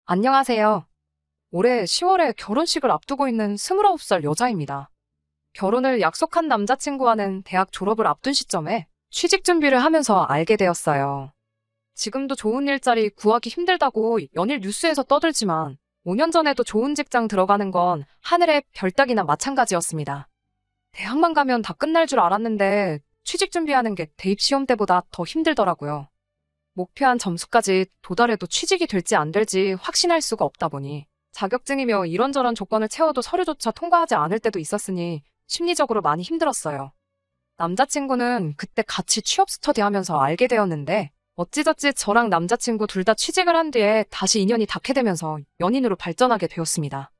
안녕하세요. 올해 10월에 결혼식을 앞두고 있는 29살 여자입니다. 결혼을 약속한 남자친구와는 대학 졸업을 앞둔 시점에 취직 준비를 하면서 알게 되었어요. 지금도 좋은 일자리 구하기 힘들다고 연일 뉴스에서 떠들지만 5년 전에도 좋은 직장 들어가는 건 하늘의 별 따기나 마찬가지였습니다. 대학만 가면 다 끝날 줄 알았는데 취직 준비하는 게 대입 시험 때보다 더 힘들더라고요. 목표한 점수까지 도달해도 취직이 될지 안 될지 확신할 수가 없다 보니 자격증이며 이런저런 조건을 채워도 서류조차 통과하지 않을 때도 있었으니 심리적으로 많이 힘들었어요. 남자친구는 그때 같이 취업 스터디하면서 알게 되었는데 어찌저찌 저랑 남자친구 둘 다 취직을 한 뒤에 다시 인연이 닿게 되면서 연인으로 발전하게 되었습니다.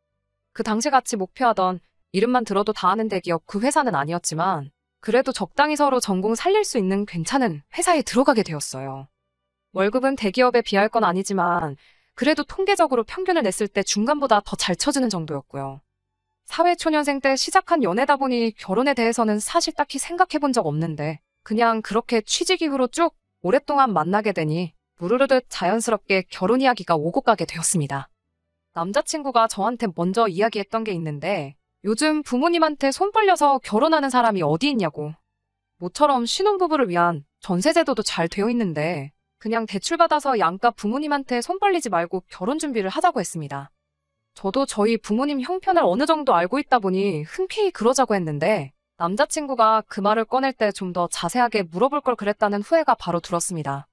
그 당시 같이 목표하던 이름만 들어도 다 아는 대기업 그 회사는 아니었지만 그래도 적당히 서로 전공 살릴 수 있는 괜찮은 회사에 들어가게 되었어요. 월급은 대기업에 비할 건 아니지만 그래도 통계적으로 평균을 냈을 때 중간보다 더 잘 쳐주는 정도였고요. 사회초년생 때 시작한 연애다 보니 결혼에 대해서는 사실 딱히 생각해 본 적 없는데 그냥 그렇게 취직 이후로 쭉 오랫동안 만나게 되니 무르르듯 자연스럽게 결혼 이야기가 오고 가게 되었습니다. 남자친구가 저한테 먼저 이야기했던 게 있는데 요즘 부모님한테 손 벌려서 결혼하는 사람이 어디 있냐고. 모처럼 신혼부부를 위한 전세제도도 잘 되어 있는데 그냥 대출받아서 양가 부모님한테 손 벌리지 말고 결혼 준비를 하자고 했습니다. 저도 저희 부모님 형편을 어느 정도 알고 있다 보니 흔쾌히 그러자고 했는데 남자친구가 그 말을 꺼낼 때 좀 더 자세하게 물어볼 걸 그랬다는 후회가 바로 들었습니다.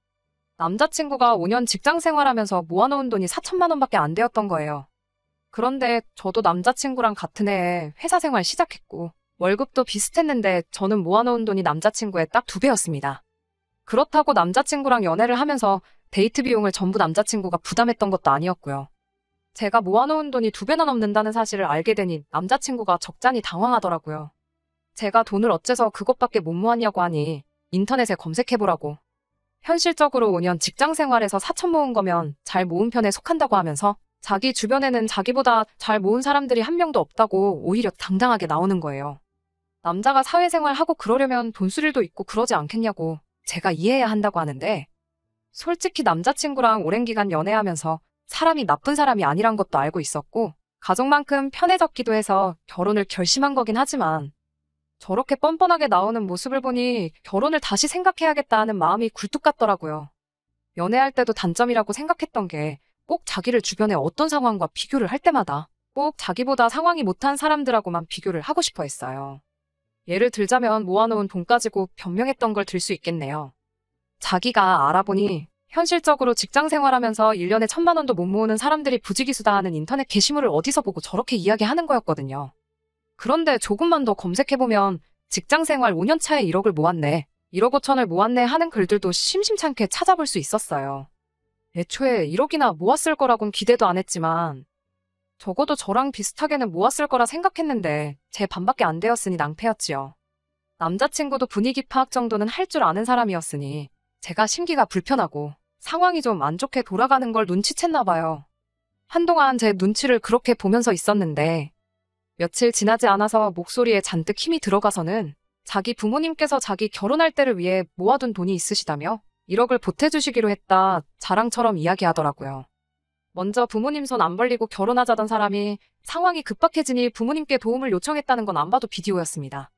남자친구가 5년 직장 생활하면서 모아놓은 돈이 4천만 원밖에 안 되었던 거예요. 그런데 저도 남자친구랑 같은 해에 회사 생활 시작했고 월급도 비슷했는데 저는 모아놓은 돈이 남자친구의 딱 2배였습니다. 그렇다고 남자친구랑 연애를 하면서 데이트 비용을 전부 남자친구가 부담했던 것도 아니었고요. 제가 모아놓은 돈이 2배나 넘는다는 사실을 알게 되니 남자친구가 적잖이 당황하더라고요. 제가 돈을 어째서 그것밖에 못 모았냐고 하니 인터넷에 검색해보라고. 현실적으로 5년 직장 생활에서 4천 모은 거면 잘 모은 편에 속한다고 하면서 자기 주변에는 자기보다 잘 모은 사람들이 한 명도 없다고 오히려 당당하게 나오는 거예요. 남자가 사회생활하고 그러려면 돈쓸일도 있고 그러지 않겠냐고 제가 이해해야 한다고 하는데 솔직히 남자친구랑 오랜 기간 연애하면서 사람이 나쁜 사람이 아니란 것도 알고 있었고 가족만큼 편해졌기도 해서 결혼을 결심한 거긴 하지만 저렇게 뻔뻔하게 나오는 모습을 보니 결혼을 다시 생각해야겠다 하는 마음이 굴뚝 같더라고요. 연애할 때도 단점이라고 생각했던 게 꼭 자기를 주변의 어떤 상황과 비교를 할 때마다 꼭 자기보다 상황이 못한 사람들하고만 비교를 하고 싶어 했어요. 예를 들자면 모아놓은 돈 가지고 변명했던 걸 들 수 있겠네요. 자기가 알아보니 현실적으로 직장 생활하면서 1년에 1천만 원도 못 모으는 사람들이 부지기수다 하는 인터넷 게시물을 어디서 보고 저렇게 이야기하는 거였거든요. 그런데 조금만 더 검색해보면 직장 생활 5년 차에 1억을 모았네, 1억 5천을 모았네 하는 글들도 심심찮게 찾아볼 수 있었어요. 애초에 1억이나 모았을 거라곤 기대도 안 했지만 적어도 저랑 비슷하게는 모았을 거라 생각했는데 제 반밖에 안 되었으니 낭패였지요. 남자친구도 분위기 파악 정도는 할 줄 아는 사람이었으니 제가 심기가 불편하고 상황이 좀 안 좋게 돌아가는 걸 눈치챘나 봐요. 한동안 제 눈치를 그렇게 보면서 있었는데 며칠 지나지 않아서 목소리에 잔뜩 힘이 들어가서는 자기 부모님께서 자기 결혼할 때를 위해 모아둔 돈이 있으시다며 1억을 보태주시기로 했다 자랑처럼 이야기하더라고요. 먼저 부모님 손 안 벌리고 결혼하자던 사람이 상황이 급박해지니 부모님께 도움을 요청했다는 건 안 봐도 비디오였습니다.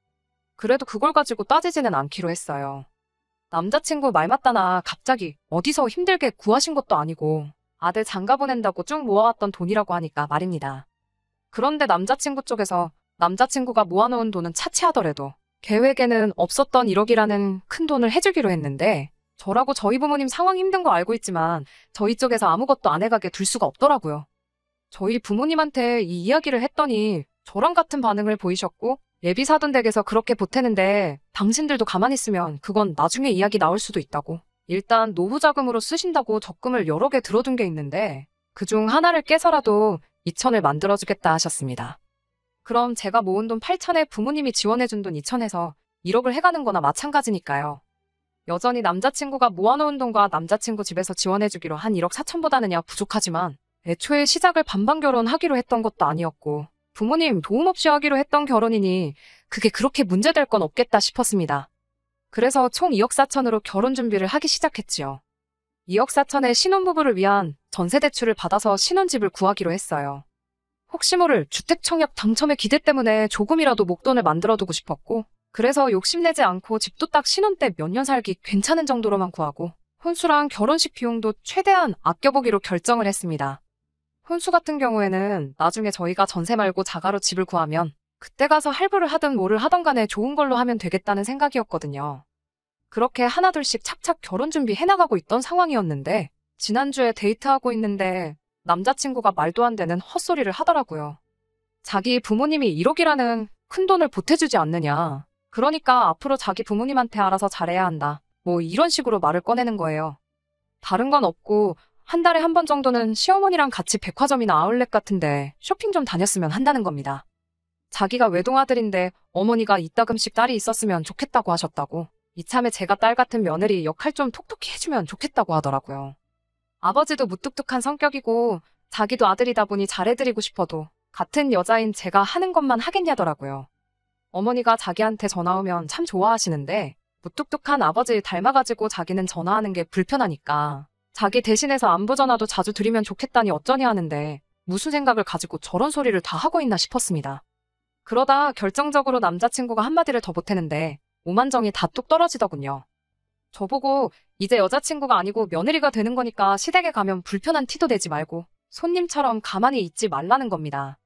그래도 그걸 가지고 따지지는 않기로 했어요. 남자친구 말 맞다나 갑자기 어디서 힘들게 구하신 것도 아니고 아들 장가 보낸다고 쭉 모아왔던 돈이라고 하니까 말입니다. 그런데 남자친구 쪽에서 남자친구가 모아놓은 돈은 차치하더라도 계획에는 없었던 1억이라는 큰 돈을 해주기로 했는데 저라고 저희 부모님 상황 힘든 거 알고 있지만 저희 쪽에서 아무것도 안 해가게 둘 수가 없더라고요. 저희 부모님한테 이 이야기를 했더니 저랑 같은 반응을 보이셨고 예비 사돈 댁에서 그렇게 보태는데 당신들도 가만히 있으면 그건 나중에 이야기 나올 수도 있다고. 일단 노후 자금으로 쓰신다고 적금을 여러 개 들어둔 게 있는데 그중 하나를 깨서라도 2천을 만들어주겠다 하셨습니다. 그럼 제가 모은 돈 8천에 부모님이 지원해준 돈 2천에서 1억을 해가는 거나 마찬가지니까요. 여전히 남자친구가 모아놓은 돈과 남자친구 집에서 지원해주기로 한 1억 4천보다는야 부족하지만 애초에 시작을 반반 결혼하기로 했던 것도 아니었고 부모님 도움 없이 하기로 했던 결혼이니 그게 그렇게 문제될 건 없겠다 싶었습니다. 그래서 총 2억 4천으로 결혼 준비를 하기 시작했지요. 2억 4천에 신혼부부를 위한 전세대출을 받아서 신혼집을 구하기로 했어요. 혹시 모를 주택청약 당첨의 기대 때문에 조금이라도 목돈을 만들어두고 싶었고, 그래서 욕심내지 않고 집도 딱 신혼 때 몇 년 살기 괜찮은 정도로만 구하고, 혼수랑 결혼식 비용도 최대한 아껴보기로 결정을 했습니다. 혼수 같은 경우에는 나중에 저희가 전세 말고 자가로 집을 구하면 그때 가서 할부를 하든 뭐를 하던 간에 좋은 걸로 하면 되겠다는 생각이었거든요. 그렇게 하나둘씩 착착 결혼 준비 해나가고 있던 상황이었는데, 지난주에 데이트하고 있는데 남자친구가 말도 안 되는 헛소리를 하더라고요. 자기 부모님이 1억이라는 큰 돈을 보태주지 않느냐. 그러니까 앞으로 자기 부모님한테 알아서 잘해야 한다. 뭐 이런 식으로 말을 꺼내는 거예요. 다른 건 없고 한 달에 한 번 정도는 시어머니랑 같이 백화점이나 아울렛 같은데 쇼핑 좀 다녔으면 한다는 겁니다. 자기가 외동아들인데 어머니가 이따금씩 딸이 있었으면 좋겠다고 하셨다고. 이참에 제가 딸 같은 며느리 역할 좀 톡톡히 해주면 좋겠다고 하더라고요. 아버지도 무뚝뚝한 성격이고 자기도 아들이다 보니 잘해드리고 싶어도 같은 여자인 제가 하는 것만 하겠냐더라고요. 어머니가 자기한테 전화 오면 참 좋아하시는데 무뚝뚝한 아버지 닮아가지고 자기는 전화하는 게 불편하니까 자기 대신해서 안부 전화도 자주 드리면 좋겠다니 어쩌냐 하는데 무슨 생각을 가지고 저런 소리를 다 하고 있나 싶었습니다. 그러다 결정적으로 남자친구가 한마디를 더 보태는데 오만정이 다 뚝 떨어지더군요. 저보고 이제 여자친구가 아니고 며느리가 되는 거니까 시댁에 가면 불편한 티도 내지 말고 손님처럼 가만히 있지 말라는 겁니다.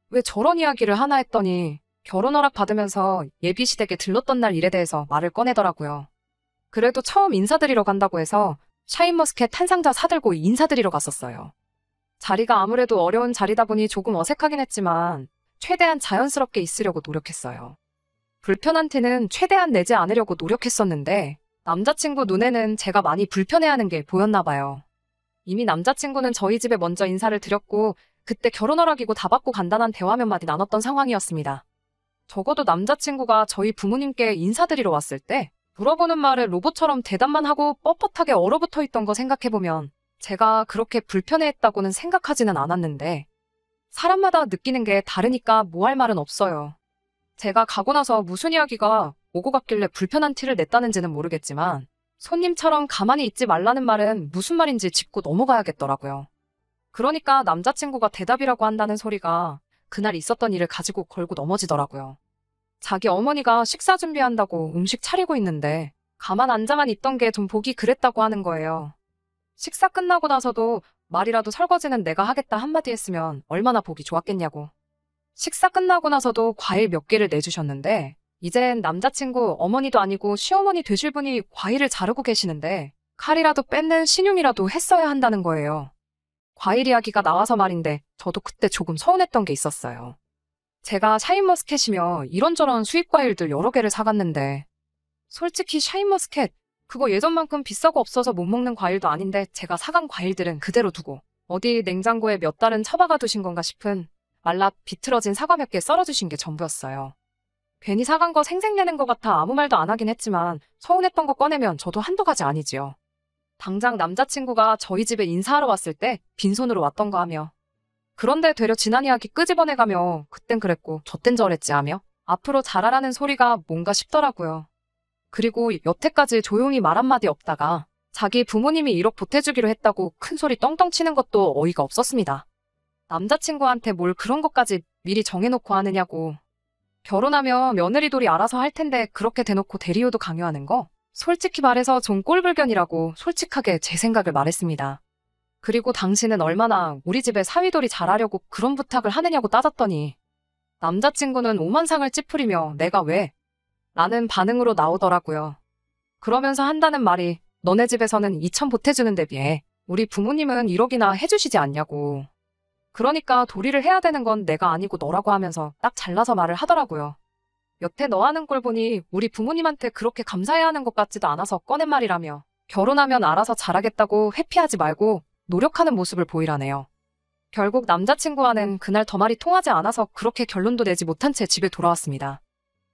왜 저런 이야기를 하나 했더니 결혼 허락 받으면서 예비 시댁에 들렀던 날 일에 대해서 말을 꺼내더라고요. 그래도 처음 인사드리러 간다고 해서 샤인머스켓 한 상자 사들고 인사드리러 갔었어요. 자리가 아무래도 어려운 자리다 보니 조금 어색하긴 했지만 최대한 자연스럽게 있으려고 노력했어요. 불편한 티는 최대한 내지 않으려고 노력했었는데 남자친구 눈에는 제가 많이 불편해하는 게 보였나 봐요. 이미 남자친구는 저희 집에 먼저 인사를 드렸고 그때 결혼 허락이고 다 받고 간단한 대화 몇 마디 나눴던 상황이었습니다. 적어도 남자친구가 저희 부모님께 인사드리러 왔을 때 물어보는 말에 로봇처럼 대답만 하고 뻣뻣하게 얼어붙어 있던 거 생각해보면 제가 그렇게 불편해했다고는 생각하지는 않았는데 사람마다 느끼는 게 다르니까 뭐 할 말은 없어요. 제가 가고 나서 무슨 이야기가 오고 갔길래 불편한 티를 냈다는지는 모르겠지만 손님처럼 가만히 있지 말라는 말은 무슨 말인지 짚고 넘어가야겠더라고요. 그러니까 남자친구가 대답이라고 한다는 소리가 그날 있었던 일을 가지고 걸고 넘어지더라고요. 자기 어머니가 식사 준비한다고 음식 차리고 있는데 가만 앉아만 있던 게 좀 보기 그랬다고 하는 거예요. 식사 끝나고 나서도 말이라도 설거지는 내가 하겠다 한마디 했으면 얼마나 보기 좋았겠냐고. 식사 끝나고 나서도 과일 몇 개를 내주셨는데 이젠 남자친구 어머니도 아니고 시어머니 되실 분이 과일을 자르고 계시는데 칼이라도 뺏는 신용이라도 했어야 한다는 거예요. 과일 이야기가 나와서 말인데 저도 그때 조금 서운했던 게 있었어요. 제가 샤인머스켓이며 이런저런 수입 과일들 여러 개를 사갔는데 솔직히 샤인머스켓 그거 예전만큼 비싸고 없어서 못 먹는 과일도 아닌데 제가 사간 과일들은 그대로 두고 어디 냉장고에 몇 달은 처박아 두신 건가 싶은 말라 비틀어진 사과 몇 개 썰어주신 게 전부였어요. 괜히 사간 거 생색내는 것 같아 아무 말도 안 하긴 했지만 서운했던 거 꺼내면 저도 한두 가지 아니지요. 당장 남자친구가 저희 집에 인사하러 왔을 때 빈손으로 왔던 거 하며 그런데 되려 지난 이야기 끄집어내가며 그땐 그랬고 저땐 저랬지 하며 앞으로 잘하라는 소리가 뭔가 싶더라고요. 그리고 여태까지 조용히 말 한마디 없다가 자기 부모님이 1억 보태주기로 했다고 큰 소리 떵떵 치는 것도 어이가 없었습니다. 남자친구한테 뭘 그런 것까지 미리 정해놓고 하느냐고. 결혼하면 며느리돌이 알아서 할 텐데 그렇게 대놓고 대리요도 강요하는 거 솔직히 말해서 좀 꼴불견이라고 솔직하게 제 생각을 말했습니다. 그리고 당신은 얼마나 우리 집에 사위돌이 잘하려고 그런 부탁을 하느냐고 따졌더니 남자친구는 오만상을 찌푸리며 내가 왜? 라는 반응으로 나오더라고요. 그러면서 한다는 말이 너네 집에서는 2천 보태주는 데 비해 우리 부모님은 1억이나 해주시지 않냐고. 그러니까 도리를 해야 되는 건 내가 아니고 너라고 하면서 딱 잘라서 말을 하더라고요. 여태 너 하는 꼴 보니 우리 부모님한테 그렇게 감사해야 하는 것 같지도 않아서 꺼낸 말이라며 결혼하면 알아서 잘하겠다고 회피하지 말고 노력하는 모습을 보이라네요. 결국 남자친구와는 그날 더 말이 통하지 않아서 그렇게 결론도 내지 못한 채 집에 돌아왔습니다.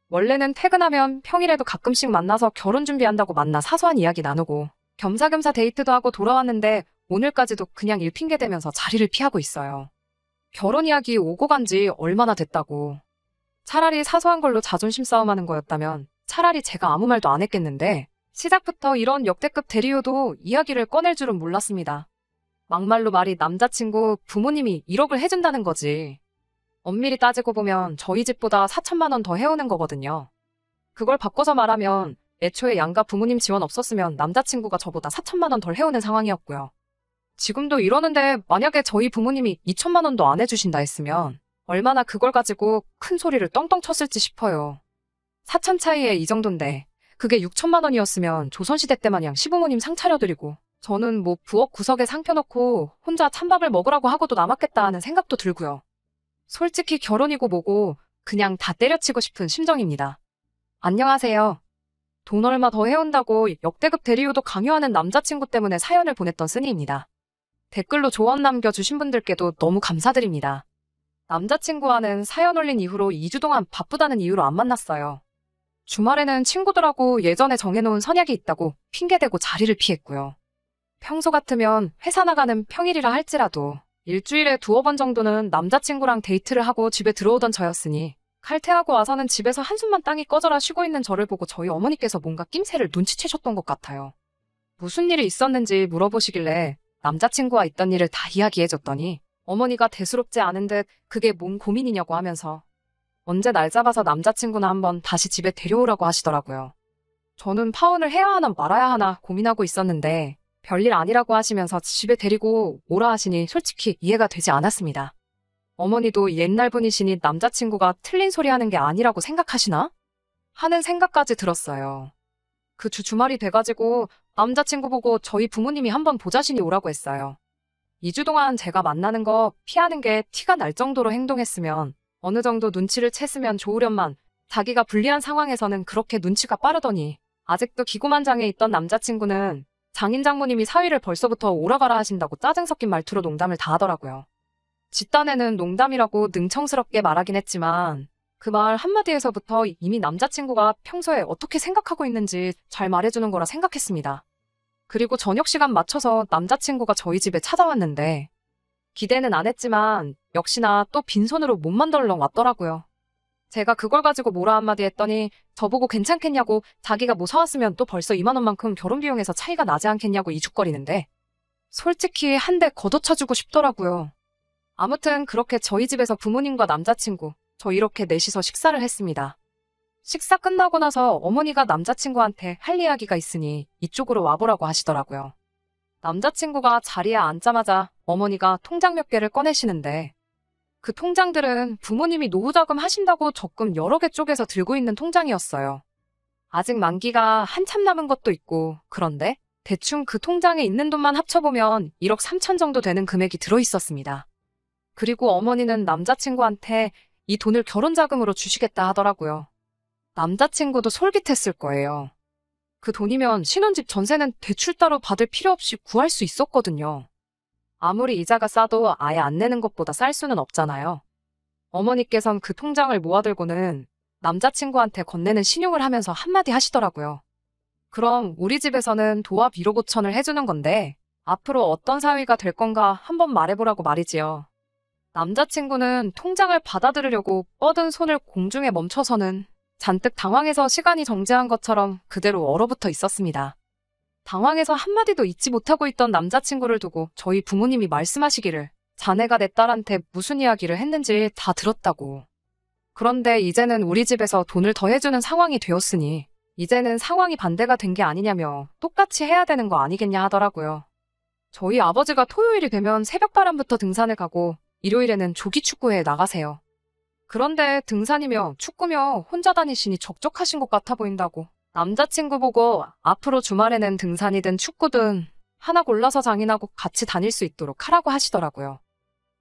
원래는 퇴근하면 평일에도 가끔씩 만나서 결혼 준비한다고 만나 사소한 이야기 나누고 겸사겸사 데이트도 하고 돌아왔는데 오늘까지도 그냥 일 핑계 대면서 자리를 피하고 있어요. 결혼 이야기 오고 간 지 얼마나 됐다고. 차라리 사소한 걸로 자존심 싸움하는 거였다면 차라리 제가 아무 말도 안 했겠는데 시작부터 이런 역대급 대리요도 이야기를 꺼낼 줄은 몰랐습니다. 막말로 말이 남자친구 부모님이 1억을 해준다는 거지. 엄밀히 따지고 보면 저희 집보다 4천만 원 더 해오는 거거든요. 그걸 바꿔서 말하면 애초에 양가 부모님 지원 없었으면 남자친구가 저보다 4천만 원 덜 해오는 상황이었고요. 지금도 이러는데 만약에 저희 부모님이 2천만 원도 안 해주신다 했으면 얼마나 그걸 가지고 큰 소리를 떵떵 쳤을지 싶어요. 4천 차이에 이 정도인데 그게 6천만 원이었으면 조선시대 때 마냥 시부모님 상 차려드리고 저는 뭐 부엌 구석에 상 펴놓고 혼자 찬밥을 먹으라고 하고도 남았겠다 하는 생각도 들고요. 솔직히 결혼이고 뭐고 그냥 다 때려치고 싶은 심정입니다. 안녕하세요. 돈 얼마 더 해온다고 역대급 대리요도 강요하는 남자친구 때문에 사연을 보냈던 쓰니입니다. 댓글로 조언 남겨주신 분들께도 너무 감사드립니다. 남자친구와는 사연 올린 이후로 2주 동안 바쁘다는 이유로 안 만났어요. 주말에는 친구들하고 예전에 정해놓은 선약이 있다고 핑계대고 자리를 피했고요. 평소 같으면 회사 나가는 평일이라 할지라도 일주일에 2-번 정도는 남자친구랑 데이트를 하고 집에 들어오던 저였으니 칼퇴하고 와서는 집에서 한숨만 땅이 꺼져라 쉬고 있는 저를 보고 저희 어머니께서 뭔가 낌새를 눈치채셨던 것 같아요. 무슨 일이 있었는지 물어보시길래 남자친구와 있던 일을 다 이야기해줬더니 어머니가 대수롭지 않은 듯 그게 뭔 고민이냐고 하면서 언제 날 잡아서 남자친구나 한번 다시 집에 데려오라고 하시더라고요. 저는 파혼을 해야 하나 말아야 하나 고민하고 있었는데 별일 아니라고 하시면서 집에 데리고 오라 하시니 솔직히 이해가 되지 않았습니다. 어머니도 옛날 분이시니 남자친구가 틀린 소리 하는 게 아니라고 생각하시나? 하는 생각까지 들었어요. 그 주말이 돼가지고 남자친구 보고 저희 부모님이 한번 보자시니 오라고 했어요. 2주 동안 제가 만나는 거 피하는 게 티가 날 정도로 행동했으면 어느 정도 눈치를 챘으면 좋으련만 자기가 불리한 상황에서는 그렇게 눈치가 빠르더니 아직도 기고만장해 있던 남자친구는 장인 장모님이 사위를 벌써부터 오라가라 하신다고 짜증 섞인 말투로 농담을 다 하더라고요. 집단에는 농담이라고 능청스럽게 말하긴 했지만 그 말 한마디에서부터 이미 남자친구가 평소에 어떻게 생각하고 있는지 잘 말해주는 거라 생각했습니다. 그리고 저녁 시간 맞춰서 남자친구가 저희 집에 찾아왔는데 기대는 안 했지만 역시나 또 빈손으로 몸만 덜렁 왔더라고요. 제가 그걸 가지고 뭐라 한마디 했더니 저보고 괜찮겠냐고 자기가 뭐 사왔으면 또 벌써 2만 원만큼 결혼 비용에서 차이가 나지 않겠냐고 이죽거리는데 솔직히 한 대 걷어차주고 싶더라고요. 아무튼 그렇게 저희 집에서 부모님과 남자친구 저 이렇게 넷이서 식사를 했습니다. 식사 끝나고 나서 어머니가 남자친구한테 할 이야기가 있으니 이쪽으로 와보라고 하시더라고요. 남자친구가 자리에 앉자마자 어머니가 통장 몇 개를 꺼내시는데 그 통장들은 부모님이 노후자금 하신다고 적금 여러 개 쪼개서 들고 있는 통장이었어요. 아직 만기가 한참 남은 것도 있고 그런데 대충 그 통장에 있는 돈만 합쳐보면 1억 3천 정도 되는 금액이 들어있었습니다. 그리고 어머니는 남자친구한테 이 돈을 결혼자금으로 주시겠다 하더라고요. 남자친구도 솔깃했을 거예요. 그 돈이면 신혼집 전세는 대출 따로 받을 필요 없이 구할 수 있었거든요. 아무리 이자가 싸도 아예 안 내는 것보다 쌀 수는 없잖아요. 어머니께선 그 통장을 모아들고는 남자친구한테 건네는 신용을 하면서 한마디 하시더라고요. 그럼 우리 집에서는 도합 1억 5천을 해주는 건데 앞으로 어떤 사위가 될 건가 한번 말해보라고 말이지요. 남자친구는 통장을 받아들이려고 뻗은 손을 공중에 멈춰서는 잔뜩 당황해서 시간이 정지한 것처럼 그대로 얼어붙어 있었습니다. 당황해서 한마디도 잊지 못하고 있던 남자친구를 두고 저희 부모님이 말씀하시기를 자네가 내 딸한테 무슨 이야기를 했는지 다 들었다고. 그런데 이제는 우리 집에서 돈을 더 해주는 상황이 되었으니 이제는 상황이 반대가 된 게 아니냐며 똑같이 해야 되는 거 아니겠냐 하더라고요. 저희 아버지가 토요일이 되면 새벽바람부터 등산을 가고 일요일에는 조기축구회에 나가세요. 그런데 등산이며 축구며 혼자 다니시니 적적하신 것 같아 보인다고. 남자친구 보고 앞으로 주말에는 등산이든 축구든 하나 골라서 장인하고 같이 다닐 수 있도록 하라고 하시더라고요.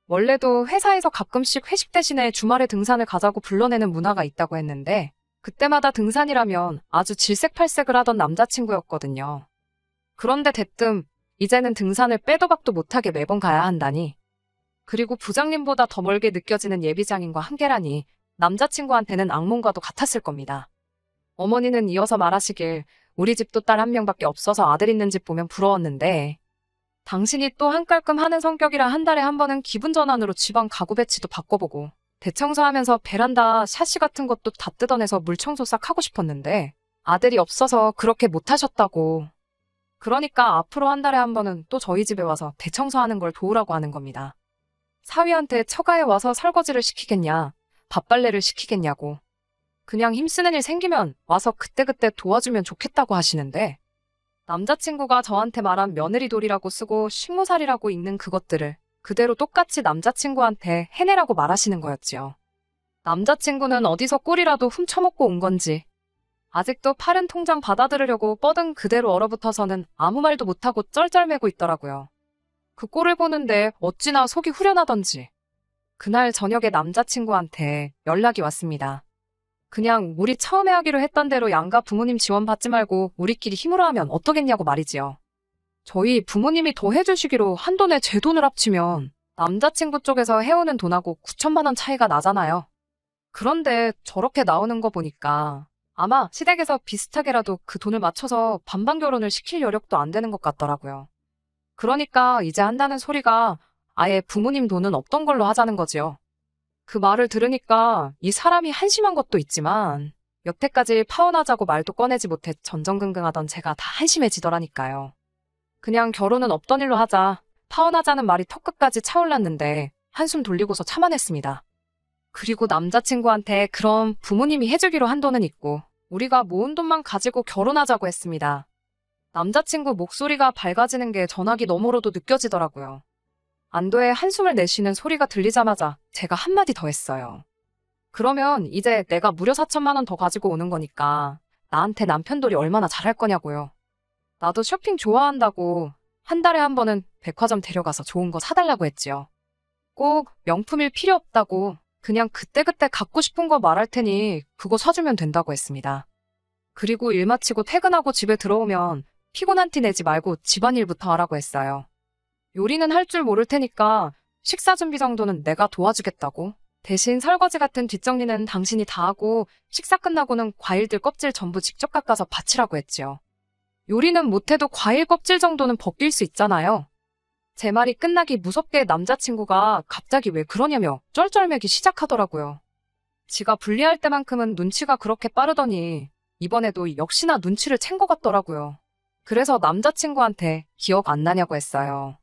원래도 회사에서 가끔씩 회식 대신에 주말에 등산을 가자고 불러내는 문화가 있다고 했는데 그때마다 등산이라면 아주 질색팔색을 하던 남자친구였거든요. 그런데 대뜸 이제는 등산을 빼도 박도 못하게 매번 가야 한다니. 그리고 부장님보다 더 멀게 느껴지는 예비장인과 한계라니 남자친구한테는 악몽과도 같았을 겁니다. 어머니는 이어서 말하시길 우리 집도 딸 한 명밖에 없어서 아들 있는 집 보면 부러웠는데 당신이 또 한깔끔 하는 성격이라 한 달에 한 번은 기분 전환으로 집안 가구 배치도 바꿔보고 대청소하면서 베란다 샤시 같은 것도 다 뜯어내서 물청소 싹 하고 싶었는데 아들이 없어서 그렇게 못하셨다고. 그러니까 앞으로 한 달에 한 번은 또 저희 집에 와서 대청소하는 걸 도우라고 하는 겁니다. 사위한테 처가에 와서 설거지를 시키겠냐, 밥빨래를 시키겠냐고. 그냥 힘쓰는 일 생기면 와서 그때그때 도와주면 좋겠다고 하시는데, 남자친구가 저한테 말한 며느리돌이라고 쓰고 식모살이라고 읽는 그것들을 그대로 똑같이 남자친구한테 해내라고 말하시는 거였지요. 남자친구는 어디서 꿀이라도 훔쳐먹고 온 건지 아직도 파른 통장 받아들으려고 뻗은 그대로 얼어붙어서는 아무 말도 못하고 쩔쩔매고 있더라고요. 그 꼴을 보는데 어찌나 속이 후련하던지. 그날 저녁에 남자친구한테 연락이 왔습니다. 그냥 우리 처음에 하기로 했던 대로 양가 부모님 지원 받지 말고 우리끼리 힘으로 하면 어떠겠냐고 말이지요. 저희 부모님이 더 해주시기로 한돈에 제 돈을 합치면 남자친구 쪽에서 해오는 돈하고 9천만 원 차이가 나잖아요. 그런데 저렇게 나오는 거 보니까 아마 시댁에서 비슷하게라도 그 돈을 맞춰서 반반 결혼을 시킬 여력도 안 되는 것 같더라고요. 그러니까 이제 한다는 소리가 아예 부모님 돈은 없던 걸로 하자는 거지요. 그 말을 들으니까 이 사람이 한심한 것도 있지만 여태까지 파혼하자고 말도 꺼내지 못해 전전긍긍하던 제가 다 한심해지더라니까요. 그냥 결혼은 없던 일로 하자, 파혼하자는 말이 턱끝까지 차올랐는데 한숨 돌리고서 참아냈습니다. 그리고 남자친구한테 그럼 부모님이 해주기로 한 돈은 있고 우리가 모은 돈만 가지고 결혼하자고 했습니다. 남자친구 목소리가 밝아지는 게 전화기 너머로도 느껴지더라고요. 안도의 한숨을 내쉬는 소리가 들리자마자 제가 한마디 더 했어요. 그러면 이제 내가 무려 4천만 원 더 가지고 오는 거니까 나한테 남편돌이 얼마나 잘할 거냐고요. 나도 쇼핑 좋아한다고 한 달에 한 번은 백화점 데려가서 좋은 거 사달라고 했지요. 꼭 명품일 필요 없다고 그냥 그때그때 갖고 싶은 거 말할 테니 그거 사주면 된다고 했습니다. 그리고 일 마치고 퇴근하고 집에 들어오면 피곤한 티 내지 말고 집안일부터 하라고 했어요. 요리는 할 줄 모를 테니까 식사 준비 정도는 내가 도와주겠다고. 대신 설거지 같은 뒷정리는 당신이 다 하고 식사 끝나고는 과일들 껍질 전부 직접 깎아서 바치라고 했지요. 요리는 못해도 과일 껍질 정도는 벗길 수 있잖아요. 제 말이 끝나기 무섭게 남자친구가 갑자기 왜 그러냐며 쩔쩔매기 시작하더라고요. 지가 분리할 때만큼은 눈치가 그렇게 빠르더니 이번에도 역시나 눈치를 챈 것 같더라고요. 그래서 남자친구한테 기억 안 나냐고 했어요.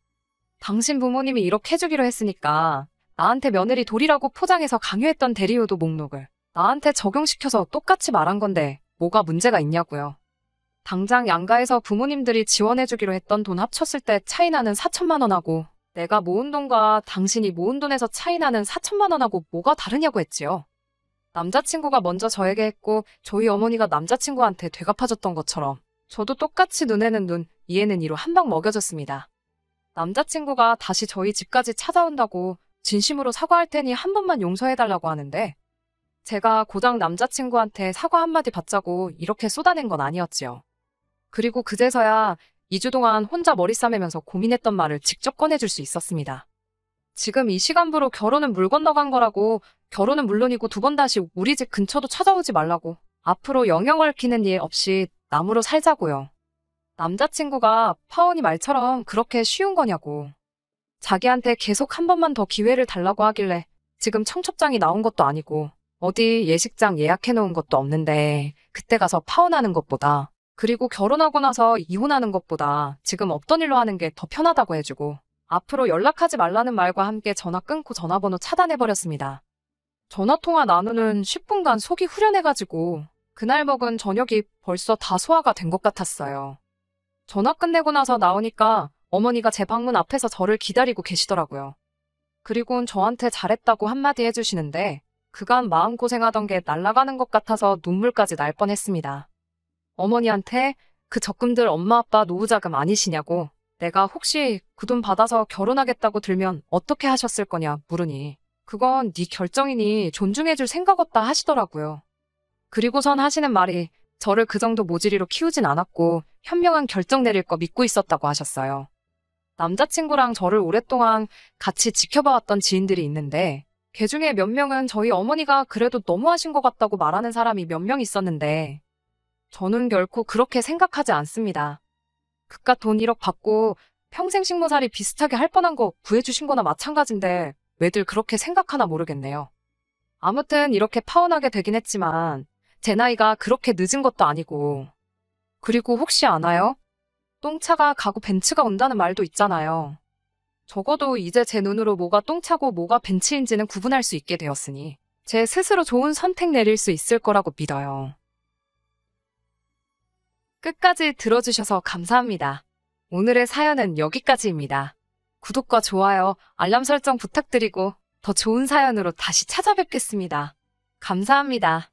당신 부모님이 이렇게 해주기로 했으니까 나한테 며느리 돌이라고 포장해서 강요했던 대리효도 목록을 나한테 적용시켜서 똑같이 말한 건데 뭐가 문제가 있냐고요. 당장 양가에서 부모님들이 지원해주기로 했던 돈 합쳤을 때 차이 나는 4천만 원하고 내가 모은 돈과 당신이 모은 돈에서 차이 나는 4천만 원하고 뭐가 다르냐고 했지요. 남자친구가 먼저 저에게 했고 저희 어머니가 남자친구한테 되갚아줬던 것처럼 저도 똑같이 눈에는 눈, 이에는 이로 한 방 먹여줬습니다. 남자친구가 다시 저희 집까지 찾아온다고 진심으로 사과할 테니 한 번만 용서해달라고 하는데 제가 고작 남자친구한테 사과 한마디 받자고 이렇게 쏟아낸 건 아니었지요. 그리고 그제서야 2주 동안 혼자 머리 싸매면서 고민했던 말을 직접 꺼내줄 수 있었습니다. 지금 이 시간부로 결혼은 물 건너간 거라고, 결혼은 물론이고 두 번 다시 우리 집 근처도 찾아오지 말라고, 앞으로 영영 얽히는 일 없이 남으로 살자고요. 남자친구가 파혼이 말처럼 그렇게 쉬운 거냐고. 자기한테 계속 한 번만 더 기회를 달라고 하길래 지금 청첩장이 나온 것도 아니고 어디 예식장 예약해놓은 것도 없는데 그때 가서 파혼하는 것보다, 그리고 결혼하고 나서 이혼하는 것보다 지금 없던 일로 하는 게 더 편하다고 해주고 앞으로 연락하지 말라는 말과 함께 전화 끊고 전화번호 차단해버렸습니다. 전화통화 나누는 10분간 속이 후련해가지고 그날 먹은 저녁이 벌써 다 소화가 된 것 같았어요. 전화 끝내고 나서 나오니까 어머니가 제 방문 앞에서 저를 기다리고 계시더라고요. 그리고는 저한테 잘했다고 한마디 해주시는데 그간 마음고생하던 게 날아가는 것 같아서 눈물까지 날 뻔했습니다. 어머니한테 그 적금들 엄마 아빠 노후자금 아니시냐고, 내가 혹시 그 돈 받아서 결혼하겠다고 들면 어떻게 하셨을 거냐 물으니 그건 네 결정이니 존중해줄 생각 없다 하시더라고요. 그리고선 하시는 말이 저를 그 정도 모질이로 키우진 않았고 현명한 결정 내릴 거 믿고 있었다고 하셨어요. 남자친구랑 저를 오랫동안 같이 지켜봐왔던 지인들이 있는데 걔 중에 몇 명은 저희 어머니가 그래도 너무하신 것 같다고 말하는 사람이 몇 명 있었는데 저는 결코 그렇게 생각하지 않습니다. 그깟 돈 1억 받고 평생 식모살이 비슷하게 할 뻔한 거 구해주신 거나 마찬가지인데 왜들 그렇게 생각하나 모르겠네요. 아무튼 이렇게 파혼하게 되긴 했지만 제 나이가 그렇게 늦은 것도 아니고, 그리고 혹시 아나요? 똥차가 가고 벤츠가 온다는 말도 있잖아요. 적어도 이제 제 눈으로 뭐가 똥차고 뭐가 벤츠인지는 구분할 수 있게 되었으니 제 스스로 좋은 선택 내릴 수 있을 거라고 믿어요. 끝까지 들어주셔서 감사합니다. 오늘의 사연은 여기까지입니다. 구독과 좋아요, 알람 설정 부탁드리고 더 좋은 사연으로 다시 찾아뵙겠습니다. 감사합니다.